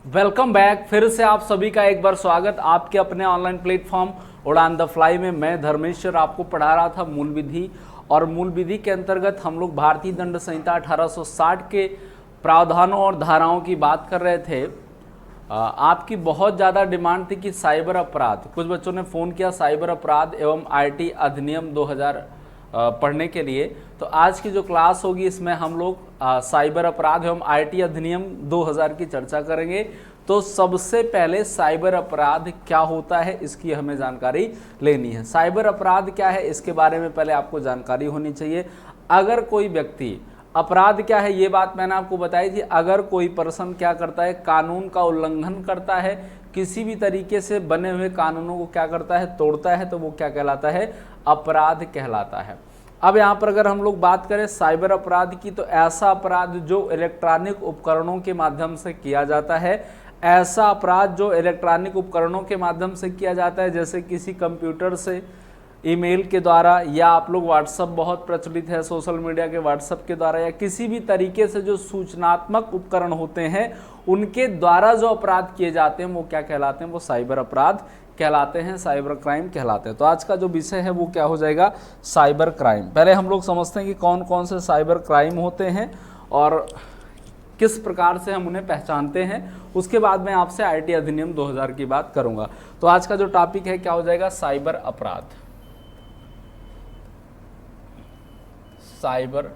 Welcome back. फिर से आप सभी का एक बार स्वागत आपके अपने ऑनलाइन प्लेटफॉर्म उड़ान द फ्लाई में। मैं धर्मेश्वर आपको पढ़ा रहा था मूल विधि, और मूल विधि के अंतर्गत हम लोग भारतीय दंड संहिता 1860 के प्रावधानों और धाराओं की बात कर रहे थे। आपकी बहुत ज़्यादा डिमांड थी कि साइबर अपराध, कुछ बच्चों ने फ़ोन किया साइबर अपराध एवं आईटी अधिनियम 2000 पढ़ने के लिए। तो आज की जो क्लास होगी इसमें हम लोग साइबर अपराध एवं आईटी अधिनियम 2000 की चर्चा करेंगे। तो सबसे पहले साइबर अपराध क्या होता है इसकी हमें जानकारी लेनी है। साइबर अपराध क्या है इसके बारे में पहले आपको जानकारी होनी चाहिए। अगर कोई व्यक्ति, अपराध क्या है ये बात मैंने आपको बताई थी, अगर कोई पर्सन क्या करता है, कानून का उल्लंघन करता है, किसी भी तरीके से बने हुए कानूनों को क्या करता है, तोड़ता है, तो वो क्या कहलाता है, अपराध कहलाता है। अब यहाँ पर अगर हम लोग बात करें साइबर अपराध की, तो ऐसा अपराध जो इलेक्ट्रॉनिक उपकरणों के माध्यम से किया जाता है, ऐसा अपराध जो इलेक्ट्रॉनिक उपकरणों के माध्यम से किया जाता है, जैसे किसी कंप्यूटर से, ईमेल के द्वारा, या आप लोग व्हाट्सअप बहुत प्रचलित है, सोशल मीडिया के व्हाट्सअप के द्वारा, या किसी भी तरीके से जो सूचनात्मक उपकरण होते हैं उनके द्वारा जो अपराध किए जाते हैं वो क्या कहलाते हैं, वो साइबर अपराध कहलाते हैं, साइबर क्राइम कहलाते हैं। तो आज का जो विषय है वो क्या हो जाएगा, साइबर क्राइम। पहले हम लोग समझते हैं कि कौन कौन से साइबर क्राइम होते हैं और किस प्रकार से हम उन्हें पहचानते हैं। उसके बाद मैं आपसे आईटी अधिनियम 2000 की बात करूंगा। तो आज का जो टॉपिक है क्या हो जाएगा, साइबर अपराध। साइबर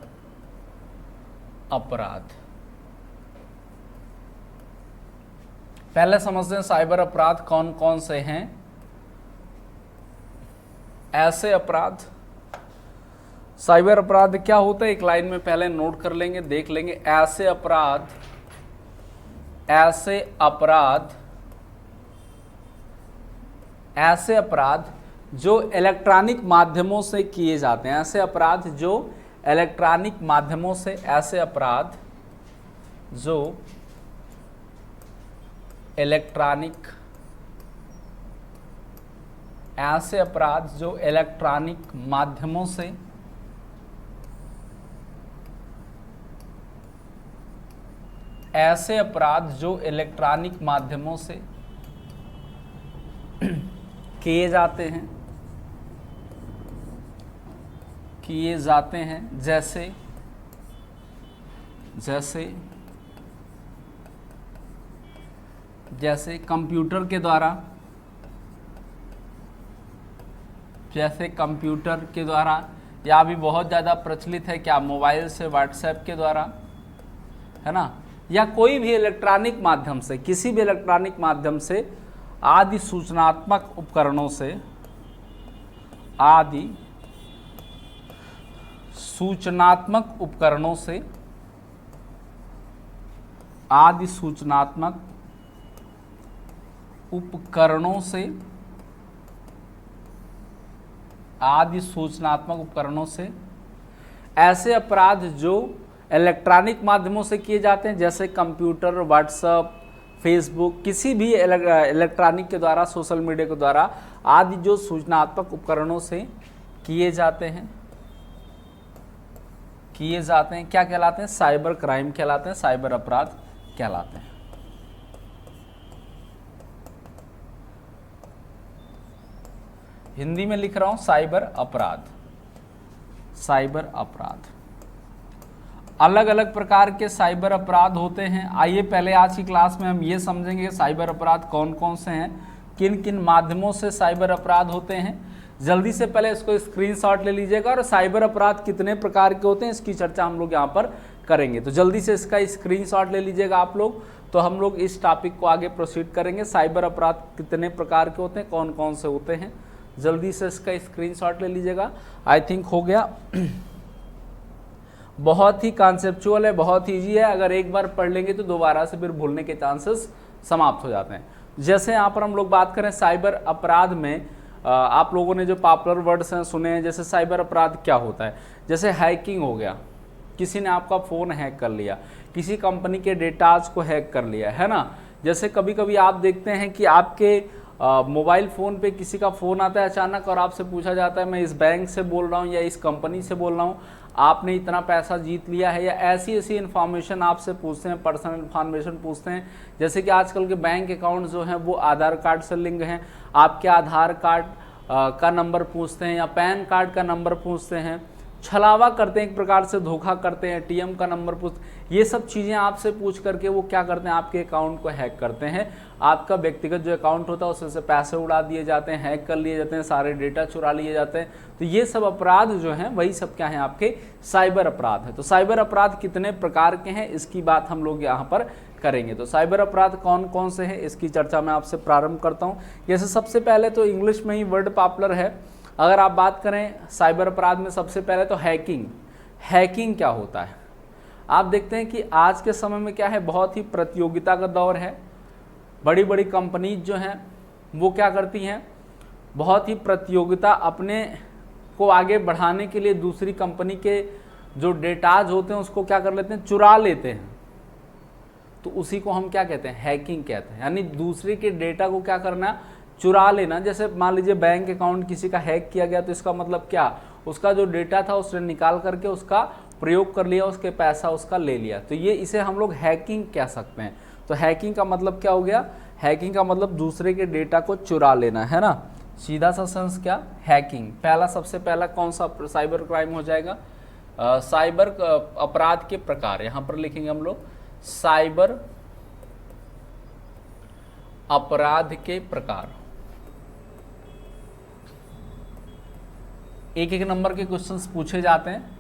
अपराध पहले समझते हैं साइबर अपराध कौन कौन से हैं। ऐसे अपराध, साइबर अपराध क्या होता है एक लाइन में पहले नोट कर लेंगे, देख लेंगे। ऐसे अपराध, ऐसे अपराध, ऐसे अपराध जो इलेक्ट्रॉनिक माध्यमों से किए जाते हैं। ऐसे अपराध जो इलेक्ट्रॉनिक माध्यमों से, ऐसे अपराध जो इलेक्ट्रॉनिक, ऐसे अपराध जो इलेक्ट्रॉनिक माध्यमों से, ऐसे अपराध जो इलेक्ट्रॉनिक माध्यमों से किए जाते हैं, किए जाते हैं, जैसे जैसे जैसे कंप्यूटर के द्वारा, जैसे कंप्यूटर के द्वारा, या अभी बहुत ज़्यादा प्रचलित है क्या, मोबाइल से, व्हाट्सएप के द्वारा, है ना, या कोई भी इलेक्ट्रॉनिक माध्यम से, किसी भी इलेक्ट्रॉनिक माध्यम से, आदि सूचनात्मक उपकरणों से, आदि सूचनात्मक उपकरणों से, आदि सूचनात्मक उपकरणों से, आदि सूचनात्मक उपकरणों से, ऐसे अपराध जो इलेक्ट्रॉनिक माध्यमों से किए जाते हैं, जैसे कंप्यूटर, व्हाट्सएप, फेसबुक, किसी भी इलेक्ट्रॉनिक के द्वारा, सोशल मीडिया के द्वारा, आदि जो सूचनात्मक उपकरणों से किए जाते हैं, किए जाते हैं, क्या कहलाते हैं, साइबर क्राइम कहलाते हैं, साइबर अपराध कहलाते हैं। हिंदी में लिख रहा हूं साइबर अपराध। साइबर अपराध, अलग अलग प्रकार के साइबर अपराध होते हैं। आइए पहले आज की क्लास में हम ये समझेंगे साइबर अपराध कौन कौन से हैं, किन किन माध्यमों से साइबर अपराध होते हैं। जल्दी से पहले इसको स्क्रीनशॉट ले लीजिएगा, और साइबर अपराध कितने प्रकार के होते हैं इसकी चर्चा हम लोग यहाँ पर करेंगे। तो जल्दी से इसका स्क्रीनशॉट ले लीजिएगा आप लोग, तो हम लोग इस टॉपिक को आगे प्रोसीड करेंगे। साइबर अपराध कितने प्रकार के होते हैं, कौन कौन से होते हैं, जल्दी से इसका स्क्रीनशॉट ले लीजिएगा। आई थिंक हो गया। बहुत ही कॉन्सेप्चुअल है, बहुत ईजी है। अगर एक बार पढ़ लेंगे तो दोबारा से फिर भूलने के चांसेस समाप्त हो जाते हैं। जैसे यहाँ पर हम लोग बात करें साइबर अपराध में, आप लोगों ने जो पॉपुलर वर्ड्स हैं सुने हैं, जैसे साइबर अपराध क्या होता है, जैसे हैकिंग हो गया, किसी ने आपका फ़ोन हैक कर लिया, किसी कंपनी के डेटाज को हैक कर लिया, है ना। जैसे कभी कभी आप देखते हैं कि आपके मोबाइल फ़ोन पे किसी का फ़ोन आता है अचानक और आपसे पूछा जाता है मैं इस बैंक से बोल रहा हूँ या इस कंपनी से बोल रहा हूँ, आपने इतना पैसा जीत लिया है, या ऐसी ऐसी इन्फॉर्मेशन आपसे पूछते हैं, पर्सनल इन्फॉर्मेशन पूछते हैं। जैसे कि आजकल के बैंक अकाउंट जो हैं वो आधार कार्ड से लिंक हैं, आपके आधार कार्ड का नंबर पूछते हैं या पैन कार्ड का नंबर पूछते हैं, छलावा करते हैं, एक प्रकार से धोखा करते हैं, एटीएम का नंबर पूछ, ये सब चीज़ें आपसे पूछ करके वो क्या करते हैं, आपके अकाउंट को हैक करते हैं। आपका व्यक्तिगत जो अकाउंट होता है उसमें से पैसे उड़ा दिए जाते हैं, हैक कर लिए जाते हैं, सारे डेटा चुरा लिए जाते हैं। तो ये सब अपराध जो हैं वही सब क्या हैं, आपके साइबर अपराध है। तो साइबर अपराध कितने प्रकार के हैं इसकी बात हम लोग यहाँ पर करेंगे। तो साइबर अपराध कौन कौन से हैं इसकी चर्चा मैं आपसे प्रारंभ करता हूँ। जैसे सबसे पहले तो इंग्लिश में ही वर्ड पॉपुलर है, अगर आप बात करें साइबर अपराध में सबसे पहले तो हैकिंग। हैकिंग क्या होता है, आप देखते हैं कि आज के समय में क्या है, बहुत ही प्रतियोगिता का दौर है। बड़ी बड़ी कंपनीज जो हैं वो क्या करती हैं, बहुत ही प्रतियोगिता अपने को आगे बढ़ाने के लिए दूसरी कंपनी के जो डेटाज होते हैं उसको क्या कर लेते हैं, चुरा लेते हैं। तो उसी को हम क्या कहते हैं, हैकिंग कहते हैं। यानी दूसरे के डेटा को क्या करना, चुरा लेना। जैसे मान लीजिए बैंक अकाउंट किसी का हैक किया गया, तो इसका मतलब क्या, उसका जो डेटा था उसने निकाल करके उसका प्रयोग कर लिया, उसके पैसा उसका ले लिया। तो ये इसे हम लोग हैकिंग कह सकते हैं। तो हैकिंग का मतलब क्या हो गया, हैकिंग का मतलब दूसरे के डेटा को चुरा लेना, है ना। सीधा सा सेंस क्या, हैकिंग। पहला सबसे पहला कौन सा साइबर क्राइम हो जाएगा, साइबर अपराध के प्रकार, यहाँ पर लिखेंगे हम लोग साइबर अपराध के प्रकार। एक एक नंबर के क्वेश्चंस पूछे जाते हैं,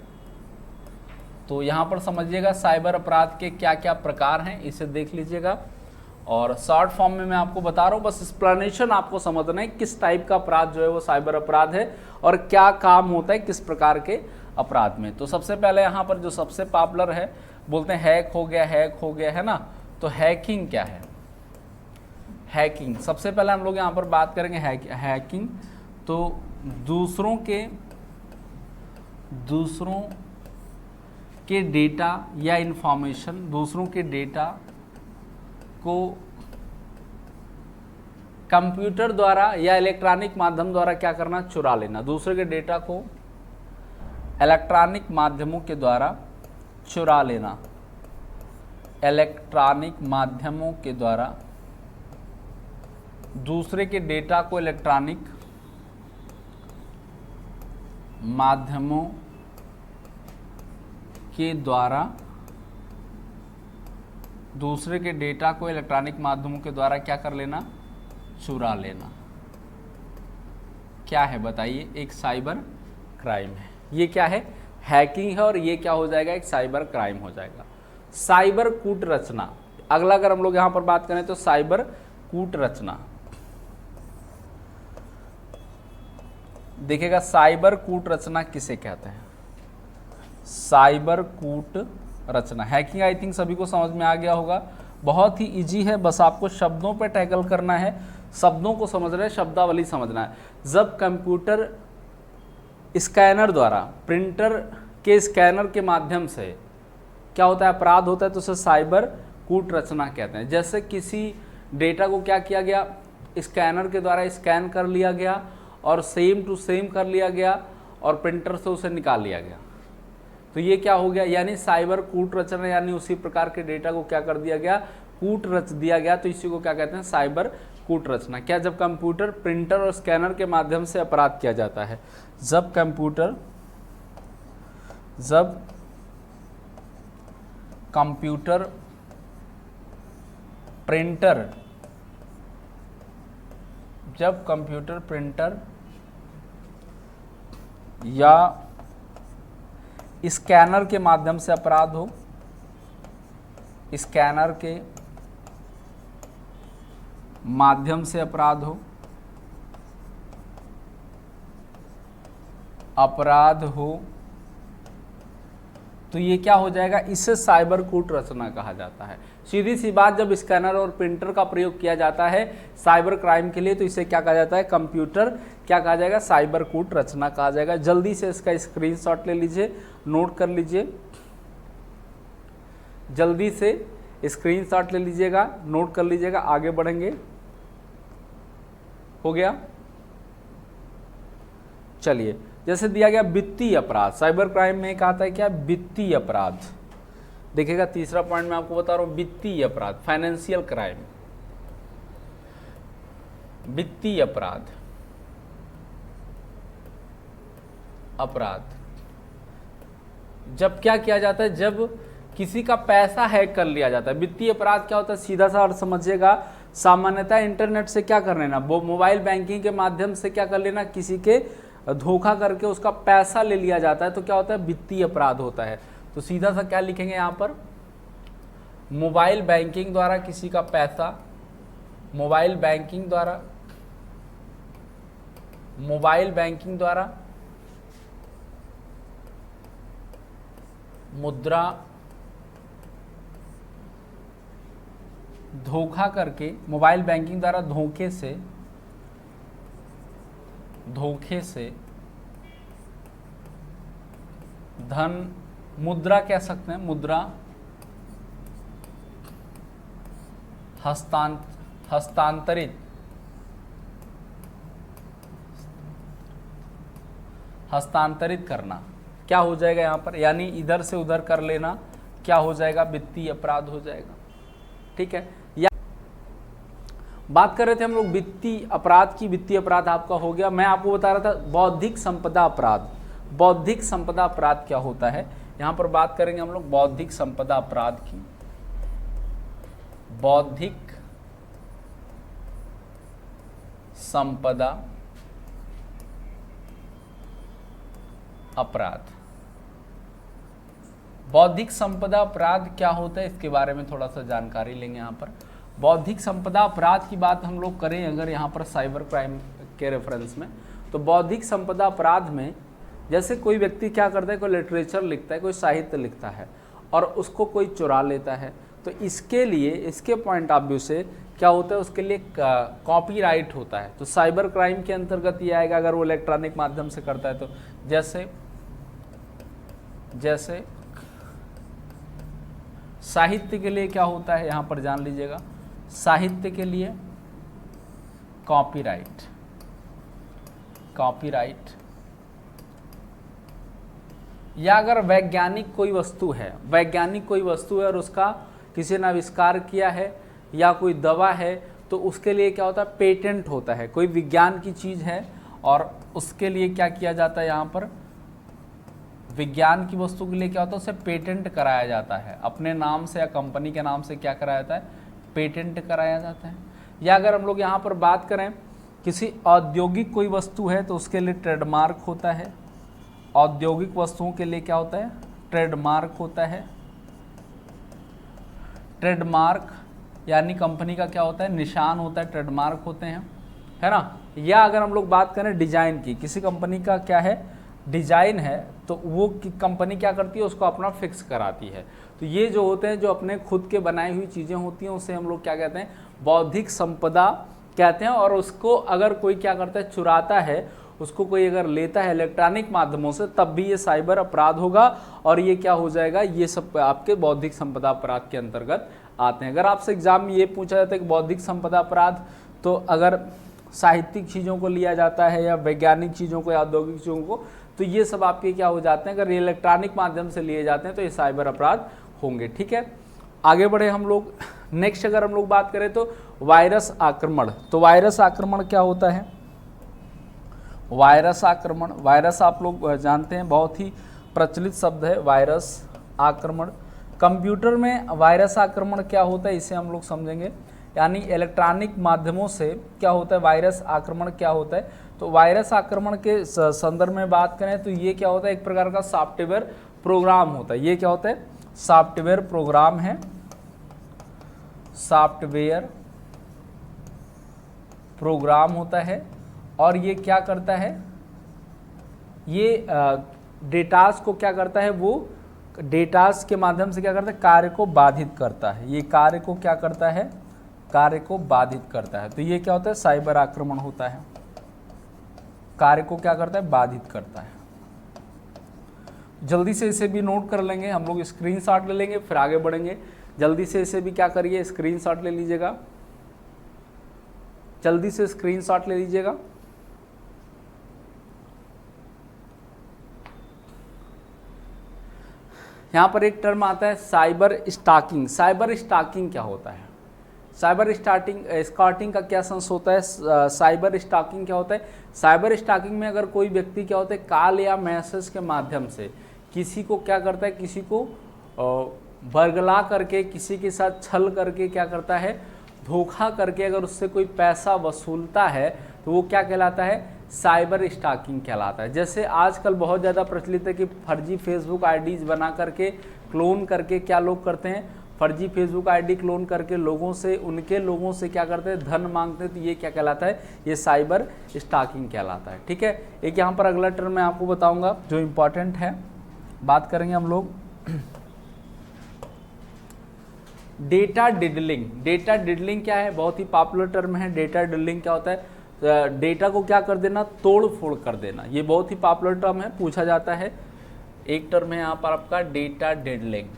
तो यहाँ पर समझिएगा साइबर अपराध के क्या क्या प्रकार हैं, इसे देख लीजिएगा। और शॉर्ट फॉर्म में मैं आपको बता रहा हूँ, बस एक्सप्लेनेशन आपको समझना है किस टाइप का अपराध जो है वो साइबर अपराध है और क्या काम होता है किस प्रकार के अपराध में। तो सबसे पहले यहाँ पर जो सबसे पॉपुलर है, बोलते हैं हैक हो गया, हैक हो गया, है ना। तो हैकिंग क्या है, हैकिंग सबसे पहले हम लोग यहाँ पर बात करेंगे हैकिंग। तो दूसरों के डेटा या इंफॉर्मेशन, दूसरों के डेटा को कंप्यूटर द्वारा या इलेक्ट्रॉनिक माध्यम द्वारा क्या करना, चुरा लेना। दूसरे के डेटा को इलेक्ट्रॉनिक माध्यमों के द्वारा चुरा लेना, इलेक्ट्रॉनिक माध्यमों के द्वारा दूसरे के डेटा को इलेक्ट्रॉनिक माध्यमों के द्वारा, दूसरे के डेटा को इलेक्ट्रॉनिक माध्यमों के द्वारा क्या कर लेना, चुरा लेना। क्या है बताइए, एक साइबर क्राइम है। ये क्या है, हैकिंग है, और ये क्या हो जाएगा, एक साइबर क्राइम हो जाएगा। साइबर कूट रचना, अगला अगर हम लोग यहां पर बात करें तो साइबर कूट रचना। देखिएगा साइबर कूट रचना किसे कहते हैं, साइबर कूट रचना। हैकिंग आई थिंक सभी को समझ में आ गया होगा, बहुत ही इजी है, बस आपको शब्दों पे टैकल करना है, शब्दों को समझना है, शब्दावली समझना है। जब कंप्यूटर स्कैनर द्वारा, प्रिंटर के स्कैनर के माध्यम से क्या होता है, अपराध होता है, तो उसे साइबर कूट रचना कहते हैं। जैसे किसी डेटा को क्या किया गया, स्कैनर के द्वारा स्कैन कर लिया गया और सेम टू सेम कर लिया गया और प्रिंटर से उसे निकाल लिया गया, तो ये क्या हो गया, यानी साइबर कूट रचना। यानी उसी प्रकार के डेटा को क्या कर दिया गया, कूट रच दिया गया, तो इसी को क्या कहते हैं, साइबर कूट रचना। क्या, जब कंप्यूटर, प्रिंटर और स्कैनर के माध्यम से अपराध किया जाता है। जब कंप्यूटर, प्रिंटर, जब कंप्यूटर, प्रिंटर या स्कैनर के माध्यम से अपराध हो, स्कैनर के माध्यम से अपराध हो, तो ये क्या हो जाएगा, इसे साइबर कूट रचना कहा जाता है। सीधी सी बात, जब स्कैनर और प्रिंटर का प्रयोग किया जाता है साइबर क्राइम के लिए, तो इसे क्या कहा जाता है, कंप्यूटर क्या कहा जाएगा, साइबर कूट रचना कहा जाएगा। जल्दी से इसका स्क्रीनशॉट ले लीजिए, नोट कर लीजिए, जल्दी से स्क्रीनशॉट ले लीजिएगा, नोट कर लीजिएगा, आगे बढ़ेंगे। हो गया, चलिए जैसे दिया गया वित्तीय अपराध, साइबर क्राइम में एक आता है क्या, वित्तीय अपराध। देखिएगा तीसरा पॉइंट मैं आपको बता रहा हूं, वित्तीय अपराध, फाइनेंशियल क्राइम, वित्तीय अपराध, अपराध। जब क्या किया जाता है, जब किसी का पैसा हैक कर लिया जाता है। वित्तीय अपराध क्या होता है, सीधा सा अर्थ समझिएगा, सामान्यतः इंटरनेट से क्या कर लेना, वो मोबाइल बैंकिंग के माध्यम से क्या कर लेना, किसी के धोखा करके उसका पैसा ले लिया जाता है, तो क्या होता है, वित्तीय अपराध होता है। तो सीधा सा क्या लिखेंगे यहाँ पर, मोबाइल बैंकिंग द्वारा किसी का पैसा, मोबाइल बैंकिंग द्वारा, मोबाइल बैंकिंग द्वारा मुद्रा धोखा करके, मोबाइल बैंकिंग द्वारा धोखे से धन, मुद्रा कह सकते हैं, मुद्रा हस्तांतरित करना, क्या हो जाएगा यहाँ पर, यानी इधर से उधर कर लेना, क्या हो जाएगा, वित्तीय अपराध हो जाएगा। ठीक है, या बात कर रहे थे हम लोग वित्तीय अपराध की, वित्तीय अपराध आपका हो गया। मैं आपको बता रहा था बौद्धिक संपदा अपराध। बौद्धिक संपदा अपराध क्या होता है, यहां पर बात करेंगे हम लोग बौद्धिक संपदा अपराध की। बौद्धिक संपदा अपराध, बौद्धिक संपदा अपराध क्या होता है, इसके बारे में थोड़ा सा जानकारी लेंगे। यहाँ पर बौद्धिक संपदा अपराध की बात हम लोग करें अगर यहाँ पर साइबर क्राइम के रेफरेंस में, तो बौद्धिक संपदा अपराध में जैसे कोई व्यक्ति क्या करता है, कोई लिटरेचर लिखता है, कोई साहित्य लिखता है और उसको कोई चुरा लेता है, तो इसके लिए, इसके पॉइंट ऑफ व्यू से क्या होता है, उसके लिए कॉपीराइट होता है। तो साइबर क्राइम के अंतर्गत ये आएगा अगर वो इलेक्ट्रॉनिक माध्यम से करता है तो। जैसे साहित्य के लिए क्या होता है, यहां पर जान लीजिएगा, साहित्य के लिए कॉपीराइट, या अगर वैज्ञानिक कोई वस्तु है, वैज्ञानिक कोई वस्तु है और उसका किसी ने आविष्कार किया है या कोई दवा है, तो उसके लिए क्या होता है, पेटेंट होता है। कोई विज्ञान की चीज़ है और उसके लिए क्या किया जाता है, यहाँ पर विज्ञान की वस्तु के लिए क्या होता है, उसे पेटेंट कराया जाता है, अपने नाम से या कंपनी के नाम से क्या कराया जाता है, पेटेंट कराया जाता है। या अगर हम लोग यहाँ पर बात करें किसी औद्योगिक कोई वस्तु है तो उसके लिए ट्रेडमार्क होता है। औद्योगिक वस्तुओं के लिए क्या होता है, ट्रेडमार्क होता है। ट्रेडमार्क यानी कंपनी का क्या होता है, निशान होता है, ट्रेडमार्क होते हैं, है ना। या अगर हम लोग बात करें डिजाइन की, किसी कंपनी का क्या है, डिजाइन है, तो वो कंपनी क्या करती है, उसको अपना फिक्स कराती है। तो ये जो होते हैं, जो अपने खुद के बनाई हुई चीज़ें होती हैं, उसे हम लोग क्या कहते हैं, बौद्धिक संपदा कहते हैं। और उसको अगर कोई क्या करता है, चुराता है, उसको कोई अगर लेता है इलेक्ट्रॉनिक माध्यमों से, तब भी ये साइबर अपराध होगा और ये क्या हो जाएगा, ये सब आपके बौद्धिक संपदा अपराध के अंतर्गत आते हैं। अगर आपसे एग्जाम में ये पूछा जाता है कि बौद्धिक संपदा अपराध, तो अगर साहित्यिक चीज़ों को लिया जाता है या वैज्ञानिक चीज़ों को या औद्योगिक चीज़ों को, तो ये सब आपके क्या हो जाते हैं, अगर ये इलेक्ट्रॉनिक माध्यम से लिए जाते हैं तो ये साइबर अपराध होंगे। ठीक है, आगे बढ़े हम लोग। नेक्स्ट अगर हम लोग बात करें तो वायरस आक्रमण। तो वायरस आक्रमण क्या होता है, वायरस आक्रमण, वायरस आप लोग जानते हैं, बहुत ही प्रचलित शब्द है वायरस आक्रमण। कंप्यूटर में वायरस आक्रमण क्या होता है, इसे हम लोग समझेंगे, यानी इलेक्ट्रॉनिक माध्यमों से क्या होता है, वायरस आक्रमण क्या होता है। तो वायरस आक्रमण के संदर्भ में बात करें तो ये क्या होता है, एक प्रकार का सॉफ्टवेयर प्रोग्राम होता है। ये क्या होता है, सॉफ्टवेयर प्रोग्राम है, सॉफ्टवेयर प्रोग्राम होता है। और ये क्या करता है, ये डेटास को क्या करता है, वो डेटास के माध्यम से क्या करता है, कार्य को बाधित करता है। ये कार्य को क्या करता है, कार्य को बाधित करता है। तो ये क्या होता है, साइबर आक्रमण होता है, कार्य को क्या करता है, बाधित करता है। जल्दी से इसे भी नोट कर लेंगे हम लोग, स्क्रीनशॉट ले लेंगे फिर आगे बढ़ेंगे। जल्दी से इसे भी क्या करिए, स्क्रीनशॉट ले लीजिएगा, जल्दी से स्क्रीनशॉट ले लीजिएगा। यहाँ पर एक टर्म आता है साइबर स्टॉकिंग। साइबर स्टॉकिंग क्या होता है? साइबर स्टॉकिंग का क्या सेंस होता है? साइबर स्टॉकिंग क्या होता है? साइबर स्टॉकिंग में अगर कोई व्यक्ति क्या होता है कॉल या मैसेज के माध्यम से किसी को क्या करता है, किसी को बरगला करके, किसी के साथ छल करके क्या करता है, धोखा करके अगर उससे कोई पैसा वसूलता है तो वो क्या कहलाता है? साइबर स्टॉकिंग कहलाता है। जैसे आजकल बहुत ज़्यादा प्रचलित है कि फर्जी फेसबुक आईडीज बना करके, क्लोन करके क्या लोग करते हैं, फर्जी फेसबुक आईडी क्लोन करके लोगों से, उनके लोगों से क्या करते हैं, धन मांगते हैं। तो ये क्या कहलाता है? ये साइबर स्टॉकिंग कहलाता है। ठीक है, एक यहाँ पर अगला टर्म मैं आपको बताऊंगा जो इम्पॉर्टेंट है, बात करेंगे हम लोग डेटा डिडलिंग। डेटा डिडलिंग क्या है? बहुत ही पॉपुलर टर्म है। डेटा डिडलिंग क्या होता है? डेटा को क्या कर देना? तोड़ फोड़ कर देना। ये बहुत ही पॉपुलर टर्म है, पूछा जाता है। एक टर्म है यहाँ पर आपका डेटा डिडलिंग,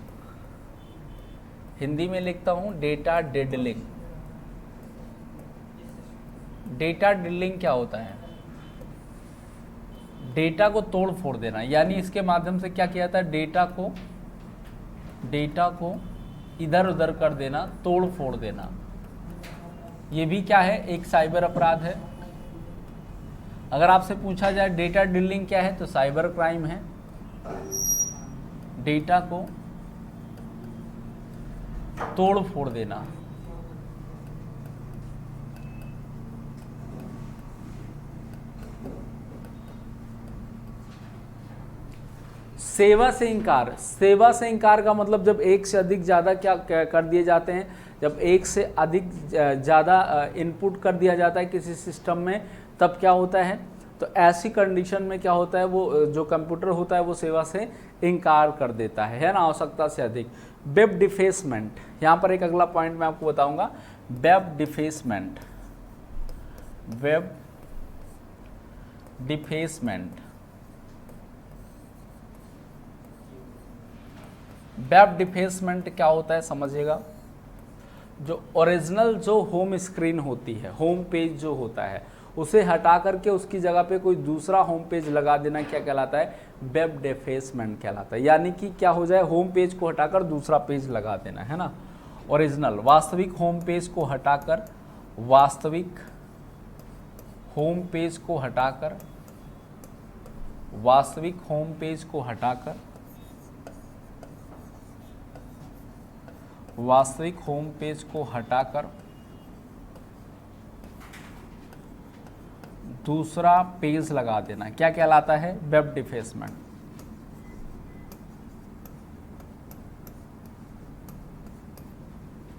हिंदी में लिखता हूँ डेटा डिडलिंग। डेटा डिडलिंग क्या होता है? डेटा को तोड़ फोड़ देना, यानी इसके माध्यम से क्या किया जाता है? डेटा को इधर उधर कर देना, तोड़ फोड़ देना। ये भी क्या है? एक साइबर अपराध है। अगर आपसे पूछा जाए डेटा डिडलिंग क्या है तो साइबर क्राइम है। डेटा को तोड़ फोड़ देना। सेवा से इनकार। सेवा से इनकार का मतलब जब एक से अधिक ज़्यादा क्या कर दिए जाते हैं, जब एक से अधिक ज़्यादा इनपुट कर दिया जाता है किसी सिस्टम में, तब क्या होता है? तो ऐसी कंडीशन में क्या होता है, वो जो कंप्यूटर होता है वो सेवा से इनकार कर देता है ना, आवश्यकता से अधिक। वेब डिफेसमेंट, यहाँ पर एक अगला पॉइंट मैं आपको बताऊंगा, web defacement. Web defacement, web defacement क्या होता है समझिएगा। जो ओरिजिनल जो होम स्क्रीन होती है, होम पेज जो होता है, उसे हटा करके उसकी जगह पे कोई दूसरा होम पेज लगा देना क्या कहलाता है? वेब डिफेसमेंट कहलाता है। यानी कि क्या हो जाए, होम पेज को हटाकर दूसरा पेज लगा देना, है ना। ओरिजिनल वास्तविक होम पेज को हटाकर, वास्तविक होम पेज को हटाकर, वास्तविक होम पेज को हटाकर, वास्तविक होम पेज को हटाकर दूसरा पेज लगा देना क्या कहलाता है? Web defacement.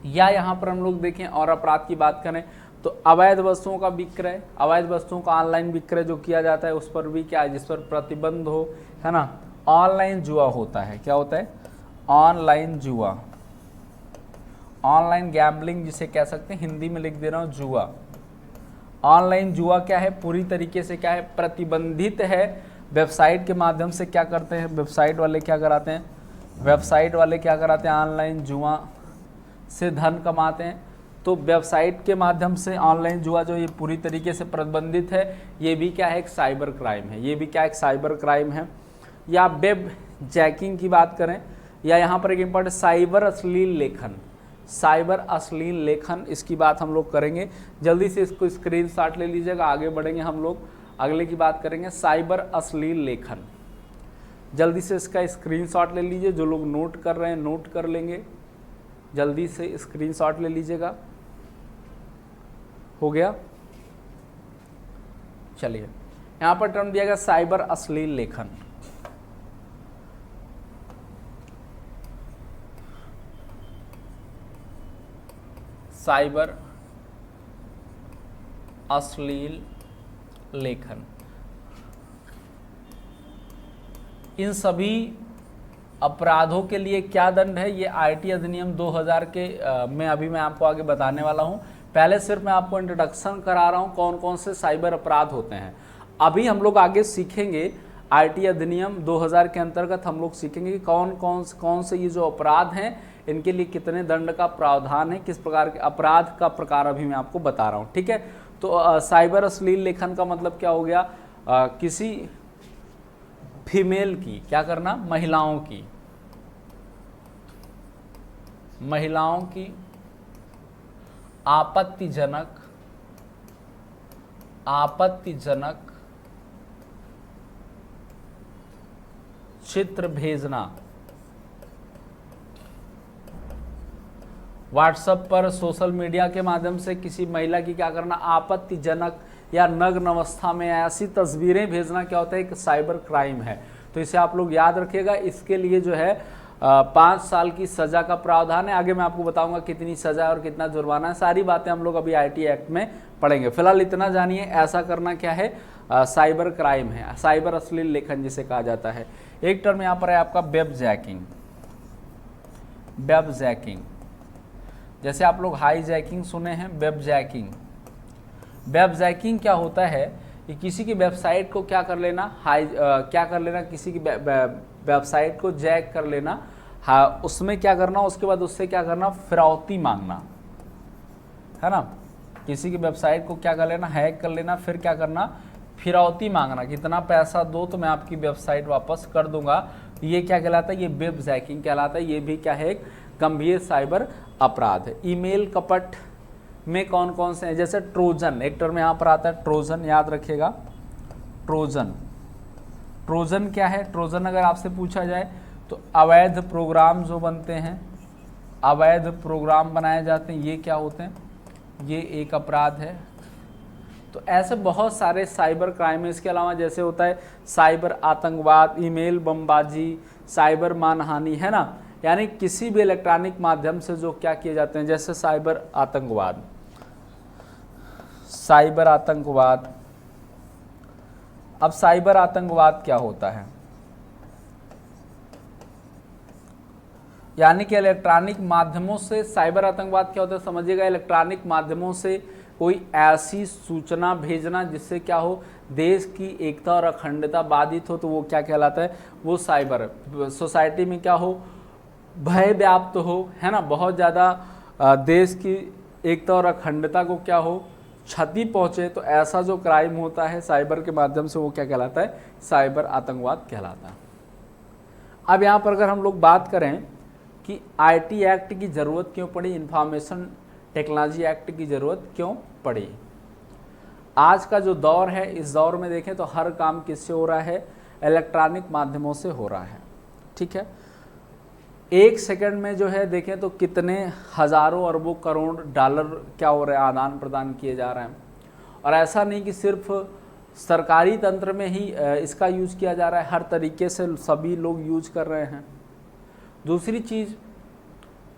या यहां पर हम लोग देखें और अपराध की बात करें तो अवैध वस्तुओं का विक्रय, अवैध वस्तुओं का ऑनलाइन विक्रय जो किया जाता है उस पर भी क्या है, जिस पर प्रतिबंध हो, है ना। ऑनलाइन जुआ होता है, क्या होता है? ऑनलाइन जुआ, ऑनलाइन गैम्बलिंग जिसे कह सकते हैं, हिंदी में लिख दे रहा हूं जुआ। ऑनलाइन जुआ क्या है? पूरी तरीके से क्या है? प्रतिबंधित है। वेबसाइट के माध्यम से क्या करते हैं, वेबसाइट वाले क्या कराते हैं, वेबसाइट वाले क्या कराते हैं, ऑनलाइन जुआ से धन कमाते हैं। तो वेबसाइट के माध्यम से ऑनलाइन जुआ जो ये पूरी तरीके से प्रतिबंधित है, ये भी क्या है? एक साइबर क्राइम है। ये भी क्या, एक साइबर क्राइम है। या वेब जैकिंग की बात करें, या यहाँ पर एक इम्पॉर्टेंट साइबर अश्लील लेखन, साइबर अश्लील लेखन, इसकी बात हम लोग करेंगे। जल्दी से इसको स्क्रीनशॉट ले लीजिएगा, आगे बढ़ेंगे हम लोग, अगले की बात करेंगे साइबर अश्लील लेखन। जल्दी से इसका स्क्रीनशॉट ले लीजिए, जो लोग नोट कर रहे हैं नोट कर लेंगे, जल्दी से स्क्रीनशॉट ले लीजिएगा। हो गया? चलिए, यहाँ पर टर्म दिया गया साइबर अश्लील लेखन। साइबर अश्लील लेखन, इन सभी अपराधों के लिए क्या दंड है, ये आईटी अधिनियम 2000 के में अभी मैं आपको आगे बताने वाला हूं। पहले सिर्फ मैं आपको इंट्रोडक्शन करा रहा हूं कौन कौन से साइबर अपराध होते हैं। अभी हम लोग आगे सीखेंगे आईटी अधिनियम 2000 के अंतर्गत हम लोग सीखेंगे कि कौन से ये जो अपराध हैं इनके लिए कितने दंड का प्रावधान है, किस प्रकार के अपराध का प्रकार अभी मैं आपको बता रहा हूँ। ठीक है, तो साइबर अश्लील लेखन का मतलब क्या हो गया, किसी फीमेल की क्या करना, महिलाओं की, महिलाओं की आपत्तिजनक चित्र भेजना, व्हाट्सएप पर सोशल मीडिया के माध्यम से किसी महिला की क्या करना, आपत्तिजनक या नग्न अवस्था में ऐसी तस्वीरें भेजना क्या होता है, एक साइबर क्राइम है। तो इसे आप लोग याद रखिएगा। इसके लिए जो है 5 साल की सजा का प्रावधान है। आगे मैं आपको बताऊंगा कितनी सजा और कितना जुर्माना है। सारी बातें हम लोग अभी आईटी एक्ट में पढ़ेंगे। फिलहाल इतना जानिए, ऐसा करना क्या है, साइबर क्राइम है, साइबर अश्लील लेखन जिसे कहा जाता है। एक टर्म यहाँ पर है आपका वेब जैकिंग। वेब जैकिंग, जैसे आप लोग हाई जैकिंग सुने हैं, वेब जैकिंग। वेब जैकिंग क्या होता है कि किसी की वेबसाइट को क्या कर लेना, किसी की वेबसाइट को जैक कर लेना, हाँ, उसमें क्या करना, उसके बाद उससे क्या करना, फिरौती मांगना, है ना। किसी की वेबसाइट को क्या कर लेना, हैक कर लेना, फिर क्या करना, फिरौती मांगना, कितना पैसा दो तो मैं आपकी वेबसाइट वापस कर दूंगा। ये क्या कहलाता है, ये वेब जैकिंग कहलाता है। ये भी क्या है, एक गंभीर साइबर अपराध है। ईमेल कपट में कौन कौन से हैं, जैसे ट्रोजन, एक टर्म यहाँ पर आता है ट्रोजन, याद रखिएगा। ट्रोजन क्या है, ट्रोजन अगर आपसे पूछा जाए तो अवैध प्रोग्राम जो बनते हैं, अवैध प्रोग्राम बनाए जाते हैं, ये क्या होते हैं, ये एक अपराध है। तो ऐसे बहुत सारे साइबर क्राइम है। इसके अलावा जैसे होता है साइबर आतंकवाद, ईमेल बमबाजी, साइबर मानहानि, है ना, यानी किसी भी इलेक्ट्रॉनिक माध्यम से जो क्या किए जाते हैं, जैसे साइबर आतंकवाद। अब साइबर आतंकवाद क्या होता है, यानी कि इलेक्ट्रॉनिक माध्यमों से साइबर आतंकवाद क्या होता है, समझिएगा। इलेक्ट्रॉनिक माध्यमों से कोई ऐसी सूचना भेजना जिससे क्या हो, देश की एकता और अखंडता बाधित हो, तो वो क्या कहलाता है, वो साइबर। सोसाइटी में क्या हो, भय व्याप्त हो, है ना, बहुत ज़्यादा देश की एकता और अखंडता को क्या हो, क्षति पहुँचे, तो ऐसा जो क्राइम होता है साइबर के माध्यम से, वो क्या कहलाता है, साइबर आतंकवाद कहलाता है। अब यहाँ पर अगर हम लोग बात करें कि आईटी एक्ट की ज़रूरत क्यों पड़ी, इंफॉर्मेशन टेक्नोलॉजी एक्ट की ज़रूरत क्यों पड़ी। आज का जो दौर है, इस दौर में देखें तो हर काम किससे हो रहा है, इलेक्ट्रॉनिक माध्यमों से हो रहा है, ठीक है। एक सेकंड में जो है देखें तो कितने हज़ारों अरबों करोड़ डॉलर क्या हो रहे हैं, आदान प्रदान किए जा रहे हैं। और ऐसा नहीं कि सिर्फ सरकारी तंत्र में ही इसका यूज़ किया जा रहा है, हर तरीके से सभी लोग यूज कर रहे हैं। दूसरी चीज़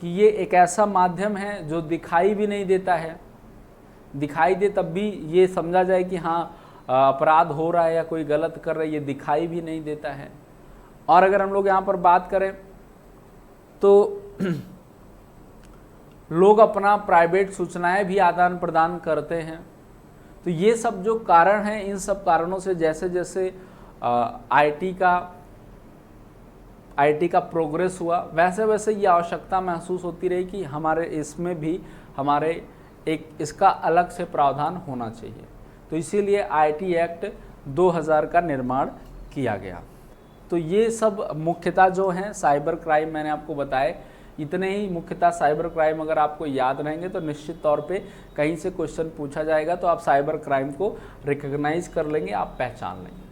कि ये एक ऐसा माध्यम है जो दिखाई भी नहीं देता है, दिखाई दे तब भी ये समझा जाए कि हाँ अपराध हो रहा है या कोई गलत कर रहा है, ये दिखाई भी नहीं देता है। और अगर हम लोग यहाँ पर बात करें तो लोग अपना प्राइवेट सूचनाएं भी आदान प्रदान करते हैं। तो ये सब जो कारण हैं, इन सब कारणों से जैसे जैसे आईटी का प्रोग्रेस हुआ, वैसे वैसे ये आवश्यकता महसूस होती रही कि हमारे इसमें भी हमारे एक इसका अलग से प्रावधान होना चाहिए। तो इसीलिए आईटी एक्ट 2000 का निर्माण किया गया। तो ये सब मुख्यतः जो हैं साइबर क्राइम मैंने आपको बताए, इतने ही मुख्यतः साइबर क्राइम अगर आपको याद रहेंगे तो निश्चित तौर पे कहीं से क्वेश्चन पूछा जाएगा तो आप साइबर क्राइम को रिकॉग्नाइज कर लेंगे, आप पहचान लेंगे।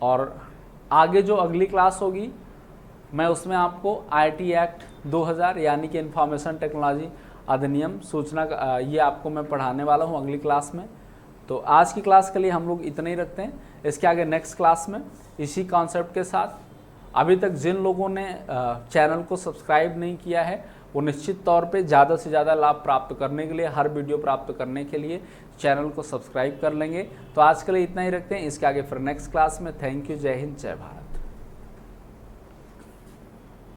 और आगे जो अगली क्लास होगी मैं उसमें आपको आईटी एक्ट 2000 यानी कि इंफॉर्मेशन टेक्नोलॉजी अधिनियम सूचना का ये आपको मैं पढ़ाने वाला हूँ अगली क्लास में। तो आज की क्लास के लिए हम लोग इतने ही रखते हैं। इसके आगे नेक्स्ट क्लास में इसी कॉन्सेप्ट के साथ, अभी तक जिन लोगों ने चैनल को सब्सक्राइब नहीं किया है वो निश्चित तौर पे ज़्यादा से ज़्यादा लाभ प्राप्त करने के लिए, हर वीडियो प्राप्त करने के लिए चैनल को सब्सक्राइब कर लेंगे। तो आज के लिए इतना ही रखते हैं, इसके आगे फिर नेक्स्ट क्लास में। थैंक यू, जय हिंद, जय भारत।